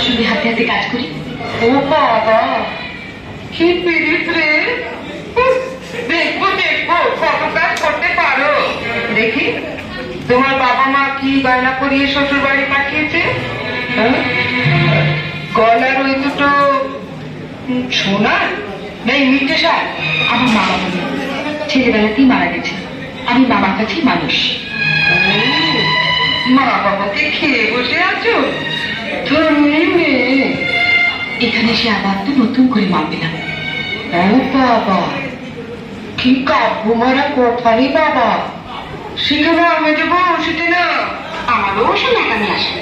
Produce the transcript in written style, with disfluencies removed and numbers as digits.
তোমার সঙ্গে হাতে হাতে কাজ করি। ও বাবা, কি পিরিত রে! দেখবো দেখবো কত কাজ করতে পারো। দেখি তোমার বাবা মা কি গয়না পরিয়ে শ্বশুর বাড়ি পাঠিয়েছে। হ্যাঁ? গলার ওই দুটো সোনার নেই মিটে সার। আমার মা বাবা নেই, ছেলেবেলাতেই মারা গেছে। আমি মামার কাছেই মানুষ। মা বাবাকে খেয়ে বসে আছো, ধনী মেয়ে। এখানে এসে আবার তো নতুন করে মা পেলাম। ও বাবা, কি কাব্য মারা কথা রে বাবা। শিখে না, আমি যাবো শিখে না। আমারও সে নাকামি আসে।